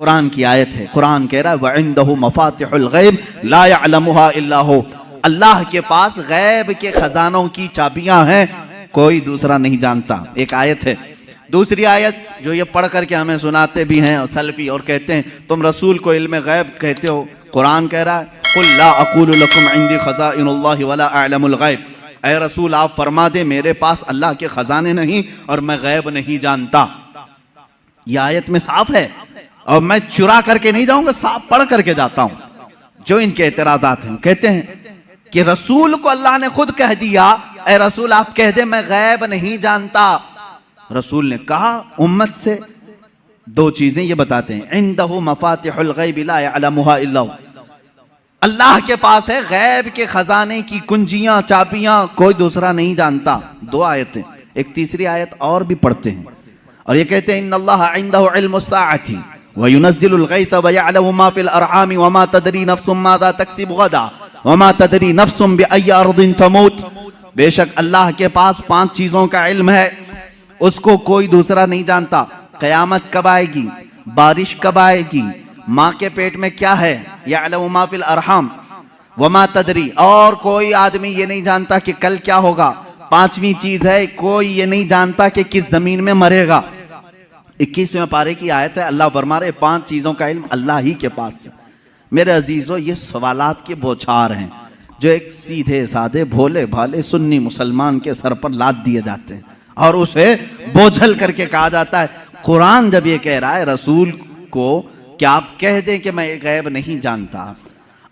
قرآن کی آیت ہے. قرآن کہہ رہا ہے وَعِنْدَهُ مَفَاتِحُ الْغَيْبِ لَا يَعْلَمُهَا إِلَّا هُوَ. اللہ کے پاس غیب کے خزانوں کی چابیاں ہیں، کوئی دوسرا نہیں جانتا. ایک آیت ہے. دوسری آیت جو یہ پڑھ کر کے ہمیں سناتے بھی ہیں اور سلفی اور کہتے ہیں تم رسول کو علم غیب کہتے ہو. قرآن کہہ رہا ہے قُلْ لَا أَقُولُ لَكُمْ عِنْدِي خَزَائِنُ اللَّهِ وَلَا أَعْلَمُ الْغَيْبِ. اے رسول آپ فرما دے میرے پاس اللہ کے خزانے نہیں اور میں غیب نہیں جانتا. یہ آیت میں صاف ہے اور میں چرا کر کے نہیں جاؤں گا، صاف پڑھ کر کے جاتا ہوں. جو ان کے اعتراضات ہیں کہتے ہیں کہ رسول کو اللہ نے خود کہہ دیا اے رسول آپ کہہ دے میں غیب نہیں جانتا. رسول نے کہا امت سے دو چیزیں یہ بتاتے ہیں عندہ مفاتح الغیب لا يعلمها الا هو. اللہ کے پاس ہے غیب کے خزانے کی کنجیاں چابیاں، کوئی دوسرا نہیں جانتا. دو آیتیں. ایک تیسری آیت اور بھی پڑھتے ہیں اور یہ کہتے ہیں ان اللہ عنده علم الساعة وينزل الغيث ويعلم ما في الارحام وما تدري نفس ماذا تكسب غدا وما تدري نفس بأي ارض تموت. بے شک اللہ کے پاس 5 چیزوں کا علم ہے، اس کو کوئی دوسرا نہیں جانتا. قیامت کب آئے گی، بارش کب آئے گی، ماں کے پیٹ میں کیا ہے، یعلم ما فی الارحام وما تدری، اور کوئی آدمی یہ نہیں جانتا کہ کل کیا ہوگا. 5ویں چیز ہے کوئی یہ نہیں جانتا کہ کس زمین میں مرے گا. 21ویں پارے کی آیت ہے اللہ فرما رہے 5 چیزوں کا علم اللہ ہی کے پاس ہے. میرے عزیزو یہ سوالات کے بوچھار ہیں جو ایک سیدھے سادے بھولے بھالے سنی مسلمان کے سر پر لاد دیے جاتے ہیں اور اسے بوجھل کر کے کہا جاتا ہے. قرآن جب یہ کہہ رہا ہے رسول کو کہ آپ کہہ دیں کہ میں غیب نہیں جانتا،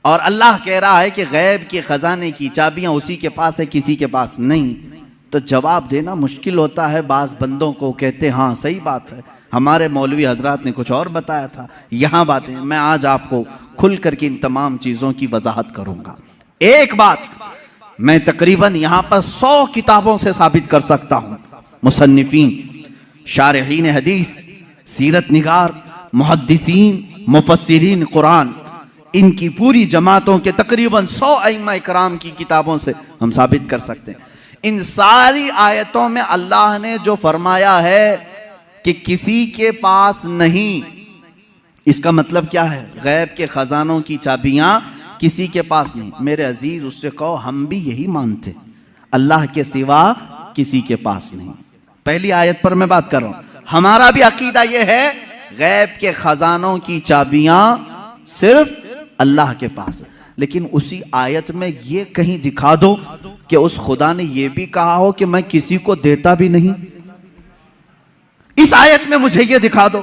اور اللہ کہہ رہا ہے کہ غیب کے خزانے کی چابیاں اسی کے پاس ہے کسی کے پاس نہیں، تو جواب دینا مشکل ہوتا ہے. بعض بندوں کو کہتے ہاں صحیح بات ہے، ہمارے مولوی حضرات نے کچھ اور بتایا تھا، یہاں باتیں. میں آج آپ کو کھل کر کے ان تمام چیزوں کی وضاحت کروں گا. ایک بات میں تقریباً یہاں پر 100 کتابوں سے ثابت کر سکتا ہوں. مصنفین، شارحین حدیث، سیرت نگار، محدثین، مفسرین قرآن، ان کی پوری جماعتوں کے تقریباً 100 ائمہ کرام کی کتابوں سے ہم ثابت کر سکتے ہیں. ان ساری آیتوں میں اللہ نے جو فرمایا ہے کہ کسی کے پاس نہیں، اس کا مطلب کیا ہے؟ غیب کے خزانوں کی چابیاں کسی کے پاس نہیں. میرے عزیز اس سے کہو ہم بھی یہی مانتے، اللہ کے سوا کسی کے پاس نہیں. پہلی آیت پر میں بات کر رہا ہوں. ہمارا بھی عقیدہ یہ ہے غیب کے خزانوں کی چابیاں صرف اللہ کے پاس ہے، لیکن اسی آیت میں یہ کہیں دکھا دو کہ اس خدا نے یہ بھی کہا ہو کہ میں کسی کو دیتا بھی نہیں. اس آیت میں مجھے یہ دکھا دو.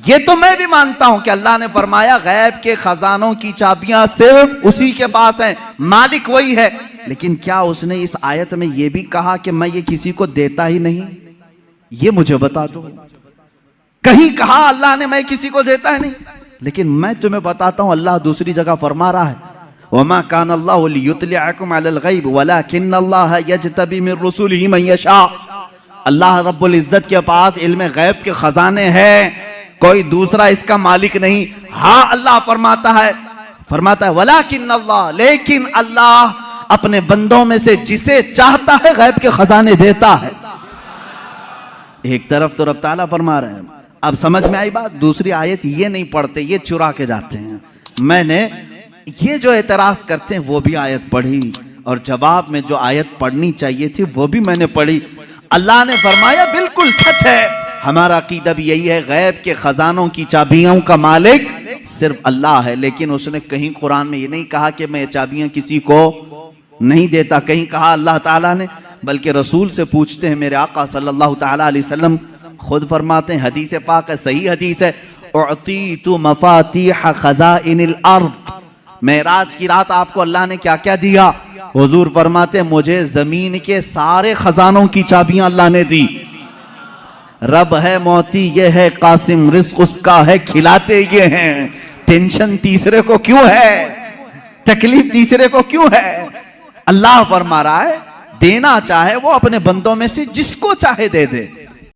یہ تو میں بھی مانتا ہوں کہ اللہ نے فرمایا غیب کے خزانوں کی چابیاں صرف اسی کے پاس ہیں، مالک وہی ہے، لیکن کیا اس نے اس آیت میں یہ بھی کہا کہ میں یہ کسی کو دیتا ہی نہیں؟ یہ مجھے بتا دو. کہیں کہا اللہ نے میں کسی کو دیتا ہی نہیں؟ لیکن میں تمہیں بتاتا ہوں اللہ دوسری جگہ فرما رہا ہے وَمَا كَانَ اللَّهُ لِيُطْلِعَكُمْ عَلَى الْغَيْبِ وَلَكِنَّ اللَّهَ يَجْتَبِي مِن رُّسُلِهِ مَن يَشَاءُ. اللہ رب العزت کے پاس علم غیب کے خزانے ہیں، کوئی دوسرا اس کا مالک نہیں. ہاں اللہ فرماتا ہے وَلَكِنَّ اللَّهَ، لیکن اللہ اپنے بندوں میں سے جسے چاہتا ہے غیب کے خزانے دیتا ہے. ایک طرف تو رب تعالیٰ فرما رہے ہیں. اب سمجھ میں آئی بات؟ دوسری آیت یہ نہیں پڑھتے، یہ چرا کے جاتے ہیں. میں نے یہ جو اعتراض کرتے ہیں وہ بھی آیت پڑھی اور جواب میں جو آیت پڑھنی چاہیے تھی وہ بھی میں نے پڑھی. اللہ نے فرمایا بالکل سچ ہے، ہمارا عقیدہ بھی یہی ہے غیب کے خزانوں کی چابیوں کا مالک صرف اللہ ہے. لیکن اس نے کہیں قرآن میں یہ نہیں کہا کہ میں یہ چابیاں کسی کو نہیں دیتا. کہیں کہا اللہ تعالیٰ نے، بلکہ رسول سے پوچھتے ہیں. میرے آقا صلی اللہ تعالیٰ علیہ وسلم خود فرماتے ہیں، حدیث پاک ہے، صحیح حدیث ہے، اعطیت مفاتیح خزائن الارض. معراج کی رات آپ کو اللہ نے کیا کیا دیا؟ حضور فرماتے ہیں مجھے زمین کے سارے خزانوں کی چابیاں اللہ نے دی. رب ہے موتی یہ ہے قاسم، رزق اس کا ہے کھلاتے یہ ہیں. ٹینشن تیسرے کو کیوں ہے؟ تکلیف تیسرے کو کیوں ہے؟ اللہ فرما رہا ہے دینا چاہے وہ اپنے بندوں میں سے جس کو چاہے دے دے.